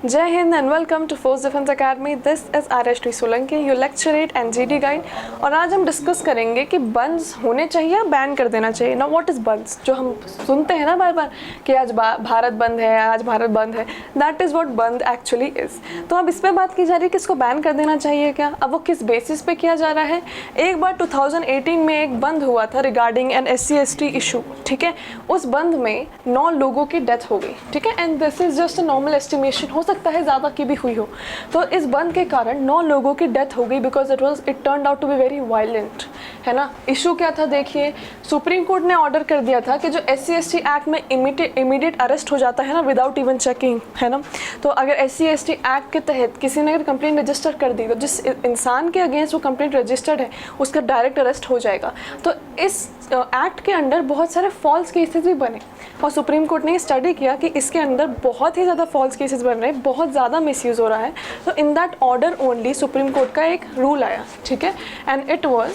जय Hind and welcome to force defence academy. This is RST. Solanki, your lecturette and GD guide. और आज हम discuss करेंगे कि बंद्स होने चाहिए या बैन कर देना चाहिए। ना व्हाट इज़ बंद्स, जो हम सुनते हैं ना बार बार कि आज भारत बंद है, आज भारत बंद है, दैट इज़ व्हाट बंद एक्चुअली इज़। तो अब इस पर बात की जा रही है कि इसको बैन कर देना चाहिए क्या। अब वो किस बेसिस पे किया जा रहा है। एक बार 2018 में एक बंद हुआ था रिगार्डिंग एन SC/ST इशू, ठीक है। उस बंद में 9 लोगों की डेथ हो गई, ठीक है। And this is just a normal estimation, हो सकता है ज़्यादा की भी हुई हो। तो इस बंद के कारण 9 लोगों की डेथ हो गई because it turned out to be very violent, है ना। इशू क्या था देखिए, सुप्रीम कोर्ट ने ऑर्डर कर दिया था कि जो SC/ST एक्ट में इमीडिएट अरेस्ट हो जाता है ना विदाउट इवन चेकिंग, है ना। तो अगर SC/ST एक्ट के तहत किसी ने अगर कंप्लेंट रजिस्टर कर दी तो जिस इंसान के अगेंस्ट वो कंप्लेंट रजिस्टर्ड है उसका डायरेक्ट अरेस्ट हो जाएगा। तो इस एक्ट के अंडर बहुत सारे फॉल्स केसेस भी बने और सुप्रीम कोर्ट ने स्टडी किया कि इसके अंदर बहुत ही ज़्यादा फॉल्स केसेस बन रहे हैं, बहुत ज़्यादा मिसयूज़ हो रहा है। तो in that order only supreme court का एक रूल आया, ठीक है। एंड इट वाज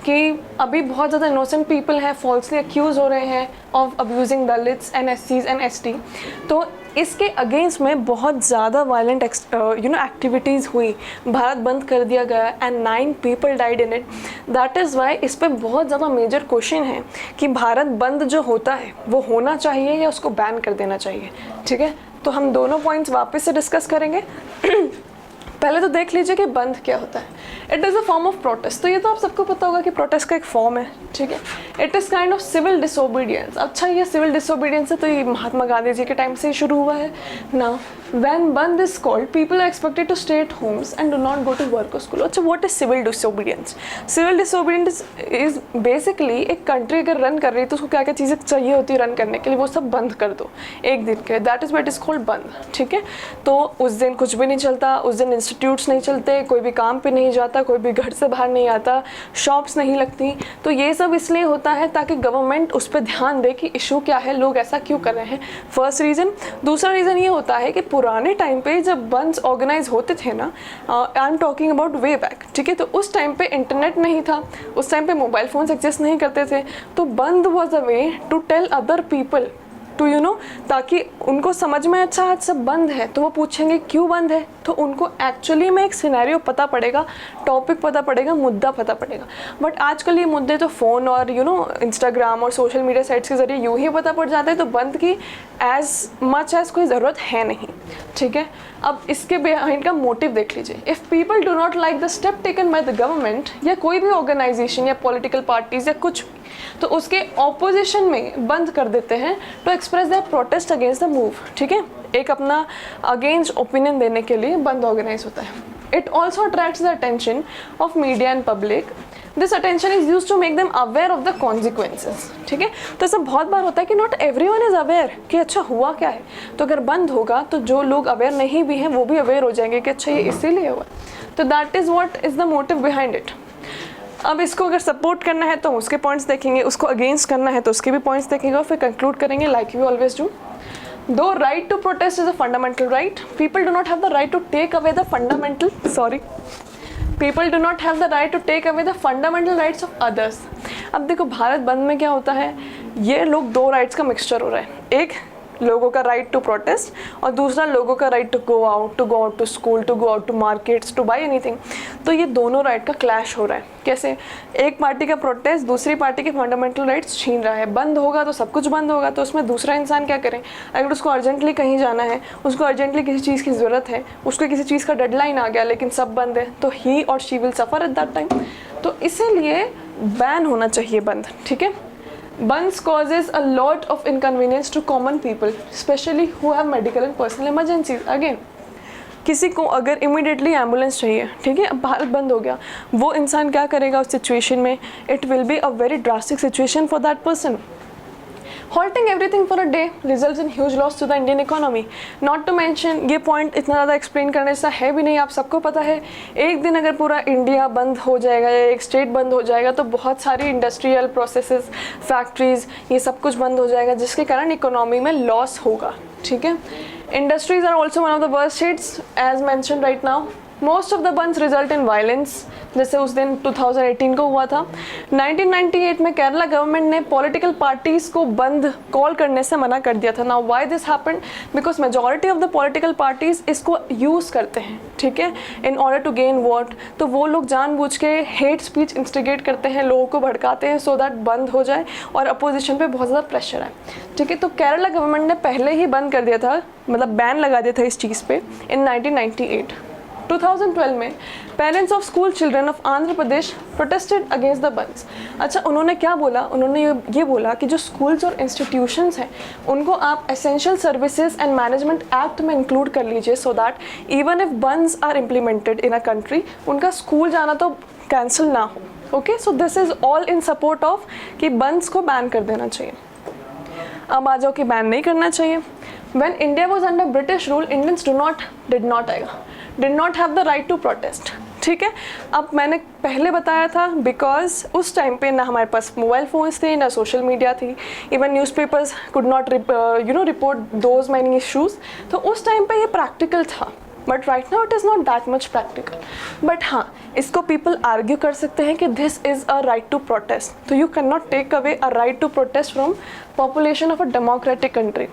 कि अभी बहुत ज़्यादा इनोसेंट पीपल हैं फॉल्सली अक्यूज़ हो रहे हैं of abusing Dalits and SCs and ST। तो इसके अगेंस्ट में बहुत ज़्यादा वायलेंट एक्टिविटीज़ हुई, भारत बंद कर दिया गया and 9 people died in it. That is why इस पर बहुत ज़्यादा मेजर क्वेश्चन है कि भारत बंद जो होता है वो होना चाहिए या उसको बैन कर देना चाहिए, ठीक है। तो हम दोनों पॉइंट्स वापस से डिस्कस करेंगे। पहले तो देख लीजिए कि बंद क्या होता है। It is a form of protest. तो ये तो आप सबको पता होगा कि प्रोटेस्ट का एक फॉर्म है, ठीक है। It is kind of civil disobedience. अच्छा, ये सिविल डिसोबीडियंस है तो ये महात्मा गांधी जी के टाइम से ही शुरू हुआ है ना। When bandh is called people are expected to stay at homes and do not go to work और स्कूल। अच्छा, what is civil disobedience? Civil disobedience is basically एक कंट्री अगर रन कर रही है तो उसको क्या क्या चीज़ें चाहिए होती है रन करने के लिए, वो सब बंद कर दो एक दिन के लिए। That is what is called बंद, ठीक है। तो उस दिन कुछ भी नहीं चलता, उस दिन इंस्टीट्यूट्स नहीं चलते, कोई भी काम पे नहीं जाता, कोई भी घर से बाहर नहीं आता, शॉप्स नहीं लगती। तो ये सब इसलिए होता है ताकि गवर्नमेंट उस पर ध्यान दे कि इशू क्या है, लोग ऐसा क्यों कर रहे हैं। First reason. दूसरा रीज़न ये होता है कि पुराने टाइम पे जब बंद ऑर्गेनाइज होते थे ना, I am talking about way back, ठीक है। तो उस टाइम पे इंटरनेट नहीं था, उस टाइम पे मोबाइल फोन्स एग्जिस्ट नहीं करते थे। तो bandh was a way to tell other people to ताकि उनको समझ में अच्छा आज सब बंद है तो वो पूछेंगे क्यों बंद है, तो उनको एक्चुअली में एक सिनेरियो पता पड़ेगा, टॉपिक पता पड़ेगा, मुद्दा पता पड़ेगा। बट आजकल ये मुद्दे तो फ़ोन और इंस्टाग्राम और सोशल मीडिया साइट्स के ज़रिए यूँ ही पता पड़ जाते हैं। तो बंद की एज मच एज कोई ज़रूरत है नहीं, ठीक है। अब इसके बिहाइंड का मोटिव देख लीजिए। If people do not like the step taken by the government या कोई भी ऑर्गेनाइजेशन या पॉलिटिकल पार्टीज या कुछ, तो उसके ऑपोजिशन में बंद कर देते हैं to express their protest against the move, ठीक है। एक अपना अगेंस्ट ओपिनियन देने के लिए बंद ऑर्गेनाइज होता है। It also attracts the attention of media and public. This attention is use to make them aware of the consequences, ठीक है। तो ऐसा बहुत बार होता है कि नॉट एवरीवन इज अवेयर कि अच्छा हुआ क्या है। तो अगर बंद होगा तो जो लोग अवेयर नहीं भी हैं वो भी अवेयर हो जाएंगे कि अच्छा ये इसीलिए हुआ। तो that is what is the motive behind it. अब इसको अगर सपोर्ट करना है तो उसके पॉइंट्स देखेंगे, उसको अगेंस्ट करना है तो उसके भी पॉइंट्स देखेंगे और फिर कंक्लूड करेंगे like we always do. Though right to protest is a fundamental right, people do not have the right to take away the people do not have the right to take away the fundamental rights of others. अब देखो भारत बंद में क्या होता है, ये लोग 2 rights का मिक्सचर हो रहा है। एक लोगों का राइट टू प्रोटेस्ट और दूसरा लोगों का right to go out to school, to go out to markets, to buy anything. तो ये दोनों राइट का क्लैश हो रहा है। कैसे? एक पार्टी का प्रोटेस्ट दूसरी पार्टी के फंडामेंटल राइट्स छीन रहा है। बंद होगा तो सब कुछ बंद होगा, तो उसमें दूसरा इंसान क्या करें? अगर उसको अर्जेंटली कहीं जाना है, उसको अर्जेंटली किसी चीज़ की ज़रूरत है, उसको किसी चीज़ का डेडलाइन आ गया लेकिन सब बंद है, तो ही और she will suffer at that time. तो इसीलिए बैन होना चाहिए बंद, ठीक है। Bunds causes a lot of inconvenience to common people, especially who have medical and personal emergencies. Again, किसी को अगर इमीडिएटली एम्बुलेंस चाहिए, ठीक है, अब भारत बंद हो गया, वो इंसान क्या करेगा उस सिचुएशन में? It will be a very drastic situation for that person. Halting everything for a day results in huge loss to the Indian economy. Not to mention, ये पॉइंट इतना ज़्यादा एक्सप्लेन करने से है भी नहीं, आप सबको पता है। एक दिन अगर पूरा इंडिया बंद हो जाएगा या एक स्टेट बंद हो जाएगा तो बहुत सारी इंडस्ट्रियल प्रोसेसेस, फैक्ट्रीज, ये सब कुछ बंद हो जाएगा जिसके कारण इकोनॉमी में लॉस होगा, ठीक है। Industries are also one of the worst hits as mention right now. Most of the bandhs result in violence, जैसे उस दिन 2018 को हुआ था। 1998 में केरला गवर्नमेंट ने पॉलिटिकल पार्टीज़ को बंद कॉल करने से मना कर दिया था। Now why this happened? Because majority of the political parties इसको यूज़ करते हैं, ठीक है, in order to gain vote. तो वो लोग जानबूझ के हेट स्पीच इंस्टिगेट करते हैं, लोगों को भड़काते हैं सो दैट बंद हो जाए और अपोजिशन पे बहुत ज़्यादा प्रेशर है, ठीक है। तो केरला गवर्नमेंट ने पहले ही बंद कर दिया था, मतलब बैन लगा दिया था इस चीज़ पे इन 1998। 2012 में parents of school children of Andhra Pradesh protested against the bandhs. अच्छा, उन्होंने क्या बोला? उन्होंने ये बोला कि जो स्कूल्स और इंस्टीट्यूशंस हैं उनको आप essential services and management act में इंक्लूड कर लीजिए, so that even if bandhs are implemented in a country, उनका स्कूल जाना तो कैंसिल ना हो। Okay, so this is all in support of कि बंस को बैन कर देना चाहिए। अब आ जाओ कि बैन नहीं करना चाहिए। When India was under British rule, Indians did not have the right to protest, ठीक है। अब मैंने पहले बताया था बिकॉज उस टाइम पे ना हमारे पास मोबाइल फ़ोन्स थे, ना सोशल मीडिया थी, even newspapers could not report those many issues. तो उस टाइम पे ये प्रैक्टिकल था, but right now it is not that much practical. But हाँ, इसको पीपल आर्ग्यू कर सकते हैं कि this is a right to protest, तो you can not take away a right to protest from population of a democratic country.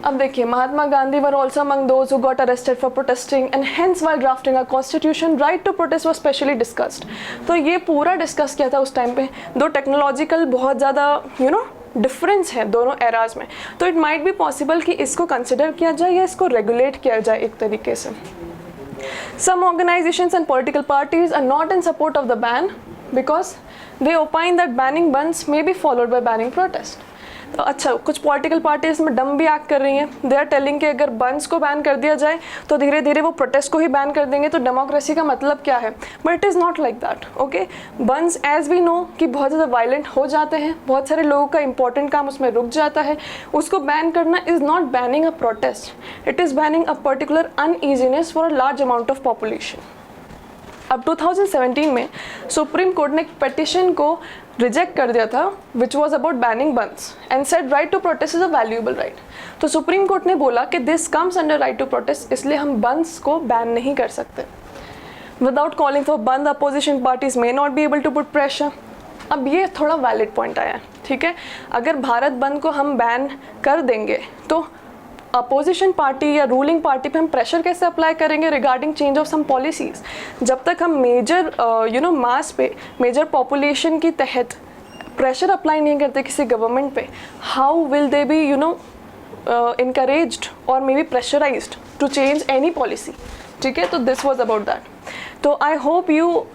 अब देखिए, Mahatma Gandhi were also among those who got arrested for protesting and hence while drafting a constitution right to protest was specially discussed. तो ये पूरा discuss किया था उस time पे। दो टेक्नोलॉजिकल बहुत ज़्यादा डिफरेंस है दोनों एराज में, तो इट माइट बी पॉसिबल कि इसको कंसिडर किया जाए या इसको रेगुलेट किया जाए एक तरीके से। Some organisations and political parties are not in support of the ban because they opine that banning bandhs may be followed by banning protest. तो अच्छा, कुछ पॉलिटिकल पार्टीज में डम भी एक्ट कर रही हैं। दे आर टेलिंग कि अगर बंस को बैन कर दिया जाए तो धीरे धीरे वो प्रोटेस्ट को ही बैन कर देंगे, तो डेमोक्रेसी का मतलब क्या है? But it is not like that. Okay, bandhs as we know कि बहुत ज़्यादा वायलेंट हो जाते हैं, बहुत सारे लोगों का इंपॉर्टेंट काम उसमें रुक जाता है। उसको बैन करना is not banning a protest, it is banning a particular uneasiness for a large amount of population. अब 2017 में सुप्रीम कोर्ट ने एक पेटिशन को रिजेक्ट कर दिया था which was about banning bandhs and said right to protest is a valuable right. तो supreme court ने बोला कि this comes under right to protest, इसलिए हम बंस को बैन नहीं कर सकते। Without calling for bandh, opposition parties may not be able to put pressure. अब ये थोड़ा वैलिड पॉइंट आया है, ठीक है। अगर भारत बंद को हम बैन कर देंगे तो अपोजिशन पार्टी या रूलिंग पार्टी पे हम प्रेशर कैसे अप्लाई करेंगे regarding change of some policies? जब तक हम मेजर मास पे, मेजर पॉपुलेशन की तहत प्रेशर अप्लाई नहीं करते किसी गवर्नमेंट पे, how will they B encouraged or maybe pressurized to change any policy, ठीक है। तो दिस वॉज अबाउट दैट। तो I hope you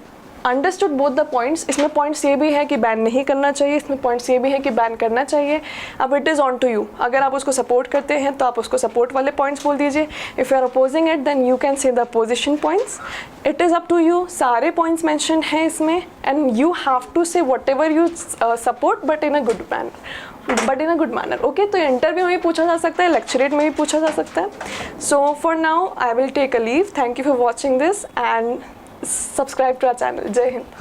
understood both the points. इसमें पॉइंट्स ये भी है कि बैन नहीं करना चाहिए, इसमें पॉइंट्स ये भी है कि बैन करना चाहिए। अब it is on to you. अगर आप उसको सपोर्ट करते हैं तो आप उसको सपोर्ट वाले पॉइंट्स बोल दीजिए। If you are opposing it then you can say the opposition points. It is up to you. सारे पॉइंट्स मैंशन हैं इसमें and you have to say whatever you support but in a good manner. Okay, तो interview में भी पूछा जा सकता है, लेक्चरेट में भी पूछा जा सकता है। So for now I will take a leave. Thank you for watching this and subscribe to our channel. Jai Hind.